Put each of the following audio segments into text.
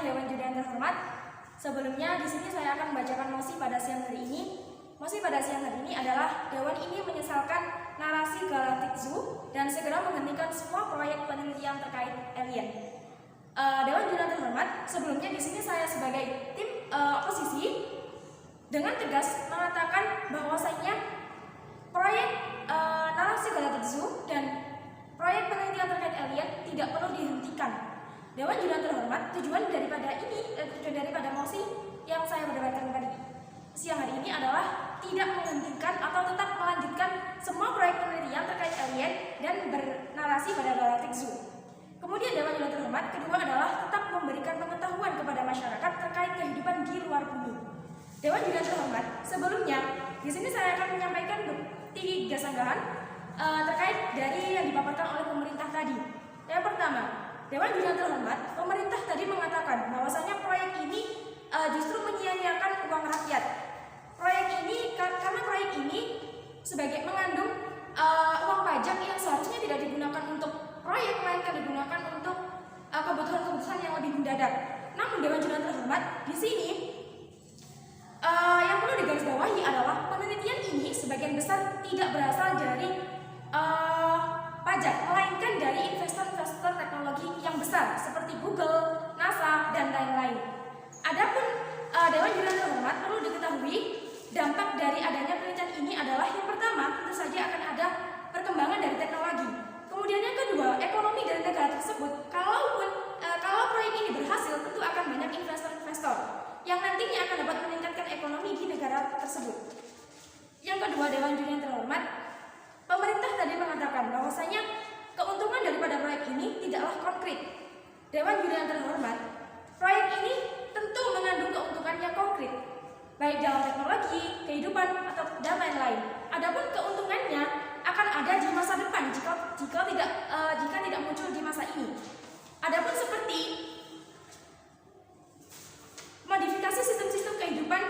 siang Dewan Juri yang terhormat. Sebelumnya di sini saya akan membacakan mosi pada siang hari ini. Mosi pada siang hari ini adalah Dewan ini menyesalkan narasi Galactic Zoo dan segera menghentikan semua proyek penelitian terkait alien. Dewan Juri yang terhormat, sebelumnya di sini saya sebagai tim oposisi dengan tegas mengatakan bahwasanya proyek narasi Galactic Zoo dan proyek penelitian terkait alien tidak perlu dihentikan. Dewan Juri yang terhormat, tujuan daripada mosi yang saya berdebatkan pada siang hari ini adalah tidak menghentikan atau tetap melanjutkan semua proyek penelitian terkait alien dan bernarasi pada Galactic Zoo. Kemudian Dewan Juri yang terhormat, kedua adalah tetap memberikan pengetahuan kepada masyarakat terkait kehidupan di luar bumi. Dewan Juri yang terhormat, sebelumnya di sini saya akan menyampaikan 3 sanggahan terkait dari yang dipaparkan oleh pemerintah tadi. Yang pertama, Dewan Juri yang terhormat, pemerintah tadi mengatakan bahwasanya proyek ini justru menyia-nyiakan uang rakyat. Karena proyek ini sebagai mengandung uang pajak yang seharusnya tidak digunakan untuk proyek, melainkan digunakan untuk kebutuhan-kebutuhan yang lebih mendadak. Namun Dewan Juri yang terhormat, di sini yang perlu digarisbawahi adalah penelitian ini sebagian besar tidak berasal dari pajak, melainkan dari investor-investor teknologi yang besar seperti Google, NASA, dan lain-lain. Adapun Dewan Juri yang terhormat, perlu diketahui dampak dari adanya penelitian ini adalah yang pertama, tentu saja akan ada perkembangan dari teknologi. Kemudian yang kedua, ekonomi dari negara tersebut. Kalau proyek ini berhasil, tentu akan banyak investor-investor yang nantinya akan dapat meningkatkan ekonomi di negara tersebut. Yang kedua, Dewan Juri yang terhormat, pemerintah tadi mengatakan bahwasanya keuntungan daripada proyek ini tidaklah konkret. Dewan Juri yang terhormat, proyek ini tentu mengandung keuntungan yang konkret, baik dalam teknologi, kehidupan, atau dan lain-lain. Adapun keuntungannya akan ada di masa depan jika tidak muncul di masa ini. Adapun seperti modifikasi sistem-sistem kehidupan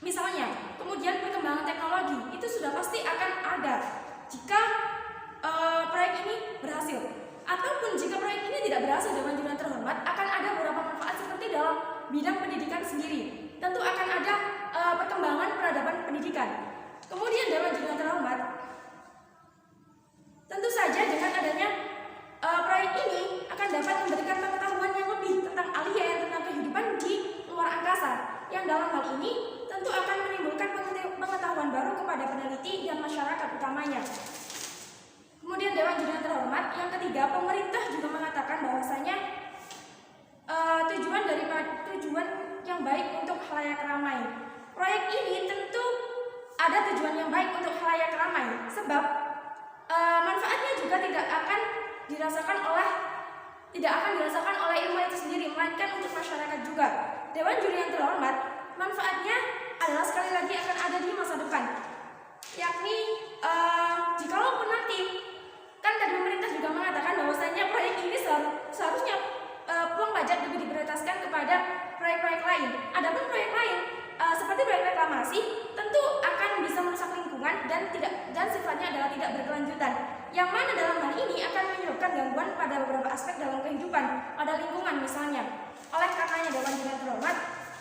misalnya, kemudian perkembangan teknologi itu sudah pasti akan ada jika proyek ini berhasil. Ataupun jika proyek ini tidak berhasil, Dewan Juri yang terhormat, akan ada beberapa manfaat seperti dalam bidang pendidikan sendiri. Tentu akan ada perkembangan peradaban pendidikan. Kemudian Dewan Juri yang terhormat, tentu saja dengan adanya proyek ini akan dapat memberikan pengetahuan yang lebih tentang alien, tentang kehidupan di luar angkasa, yang dalam hal ini tentu akan menimbulkan pengetahuan baru kepada peneliti dan masyarakat utamanya. Kemudian Dewan Juri yang terhormat, yang ketiga, pemerintah juga mengatakan bahwasanya tujuan yang baik untuk khalayak ramai. Proyek ini tentu ada tujuan yang baik untuk khalayak ramai, sebab manfaatnya juga tidak akan dirasakan oleh ilmuwan itu sendiri, melainkan untuk masyarakat juga. Dewan Juri yang terhormat, manfaatnya adalah sekali lagi akan ada di masa depan, yakni jikalau nanti kan tadi pemerintah juga mengatakan bahwasanya proyek ini seharusnya uang pajak lebih diprioritaskan kepada proyek-proyek lain. Adapun proyek lain seperti proyek reklamasi tentu akan bisa merusak lingkungan dan sifatnya adalah tidak berkelanjutan, yang mana dalam hal ini akan menyebabkan gangguan pada beberapa aspek dalam kehidupan, pada lingkungan misalnya. Oleh karenanya Dewan Juri yang terhormat,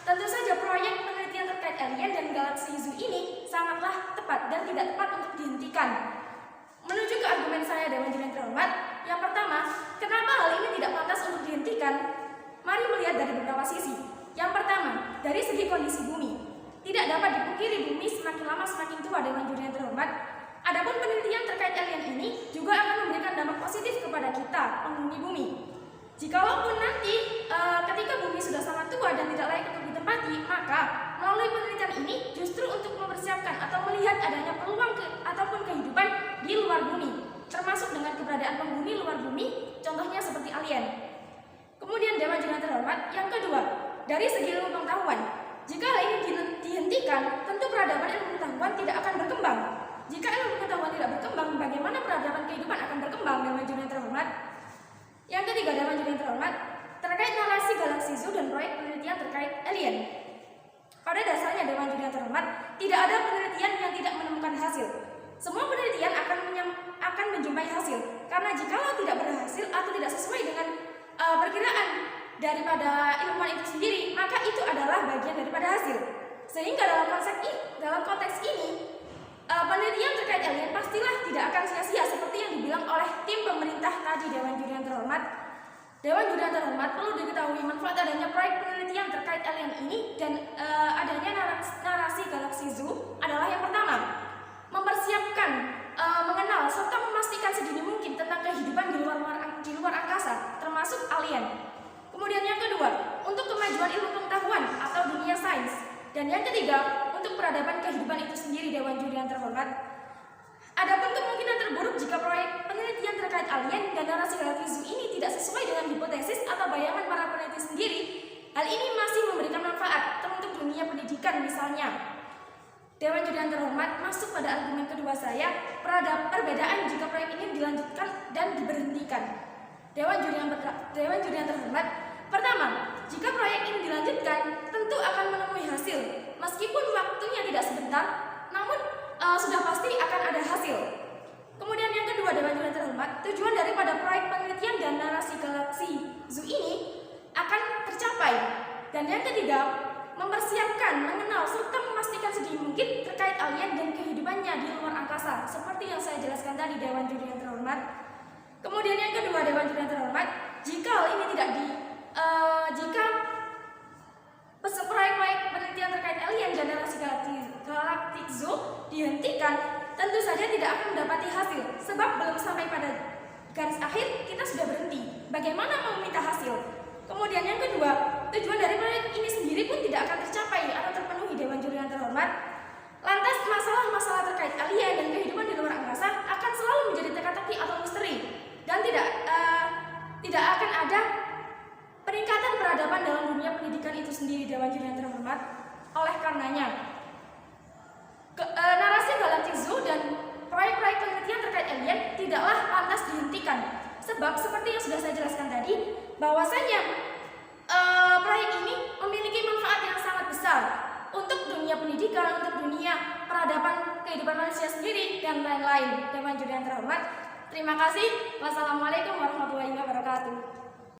tentu saja proyek penelitian terkait alien dan Galactic Zoo ini sangatlah tepat dan tidak tepat untuk dihentikan. Menuju ke argumen saya, Dewan Juri yang terhormat, yang pertama, kenapa hal ini tidak pantas untuk dihentikan? Mari melihat dari beberapa sisi. Yang pertama, dari segi kondisi bumi. Tidak dapat dipungkiri bumi semakin lama semakin tua, Dewan Juri yang terhormat. Adapun penelitian terkait alien ini juga akan memberikan dampak positif kepada kita, penghuni bumi. Jikalaupun nanti ketika bumi sudah sangat tua dan tidak layak untuk ditempati, maka melalui penelitian ini justru untuk mempersiapkan atau melihat adanya peluang ataupun kehidupan di luar bumi, termasuk dengan keberadaan penghuni luar bumi, contohnya seperti alien. Kemudian Dewan Juri yang terhormat, yang kedua, dari segi ilmu pengetahuan, jika hal ini dihentikan, tentu peradaban ilmu pengetahuan tidak akan berkembang. Jika ilmu pengetahuan tidak berkembang, bagaimana peradaban kehidupan akan berkembang, Dewan Juri yang terhormat? Yang ketiga, Dewan Juri yang terhormat, terkait narasi Galactic Zoo dan proyek penelitian terkait alien. Pada dasarnya Dewan Juri yang terhormat, tidak ada penelitian yang tidak menemukan hasil. Semua penelitian akan menjumpai hasil, karena jikalau tidak berhasil atau tidak sesuai dengan perkiraan daripada ilmuwan itu sendiri, maka itu adalah bagian daripada hasil. Sehingga dalam konteks ini, penelitian terkait alien pastilah tidak akan sia-sia seperti yang dibilang oleh tim pemerintah tadi. Dewan Juri yang terhormat, perlu diketahui manfaat adanya proyek penelitian terkait alien ini dan adanya narasi Galaxy Zoo adalah yang pertama, mempersiapkan, mengenal serta memastikan sedini mungkin tentang kehidupan di luar angkasa, termasuk alien. Kemudian yang kedua, untuk kemajuan ilmu pengetahuan atau dunia sains. Dan yang ketiga, untuk peradaban kehidupan itu sendiri. Dewan Juri yang terhormat, adapun kemungkinan terburuk jika proyek penelitian terkait alien dan narasi Galaxy Zoo ini tidak sesuai dengan hipotesis atau bayangan para peneliti sendiri, hal ini masih memberikan manfaat untuk dunia pendidikan misalnya. Dewan Juri yang terhormat, masuk pada argumen kedua saya, perbedaan jika proyek ini dilanjutkan dan diberhentikan. Dewan Juri yang terhormat, pertama, jika proyek ini dilanjutkan, tentu akan menemui hasil. Meskipun waktunya tidak sebentar, namun sudah pasti akan ada hasil. Kemudian yang kedua, Dewan Juri yang terhormat, tujuan daripada proyek penelitian dan narasi Galaxy Zoo ini akan tercapai. Dan yang ketiga, mempersiapkan, mengenal, serta memastikan sedini mungkin terkait alien dan kehidupannya di luar angkasa, seperti yang saya jelaskan tadi. Dewan Juri yang terhormat. Kemudian yang kedua, Dewan Juri yang terhormat, jika hal ini tidak jika proyek-proyek penelitian terkait alien dan narasi Galactic Zoo dihentikan, tentu saja tidak akan mendapati hasil, sebab belum sampai pada garis akhir kita sudah berhenti. Bagaimana mau minta hasil? Kemudian yang kedua, tujuan dari proyek ini sendiri pun tidak akan tercapai atau terpenuhi. Dewan Juri yang terhormat, lantas masalah-masalah terkait alien dan kehidupan di luar angkasa akan selalu menjadi teka-teki atau misteri, dan tidak akan ada peningkatan peradaban dalam dunia pendidikan itu sendiri. Dewan Juri yang terhormat, oleh karenanya narasi Galactic Zoo dan proyek-proyek penelitian terkait alien tidaklah lantas dihentikan, sebab seperti yang sudah saya jelaskan tadi, bahwasanya proyek ini memiliki manfaat yang sangat besar untuk dunia pendidikan, untuk dunia peradaban kehidupan manusia sendiri, dan lain-lain. Dewan Juri yang terhormat, terima kasih. Wassalamualaikum warahmatullahi wabarakatuh.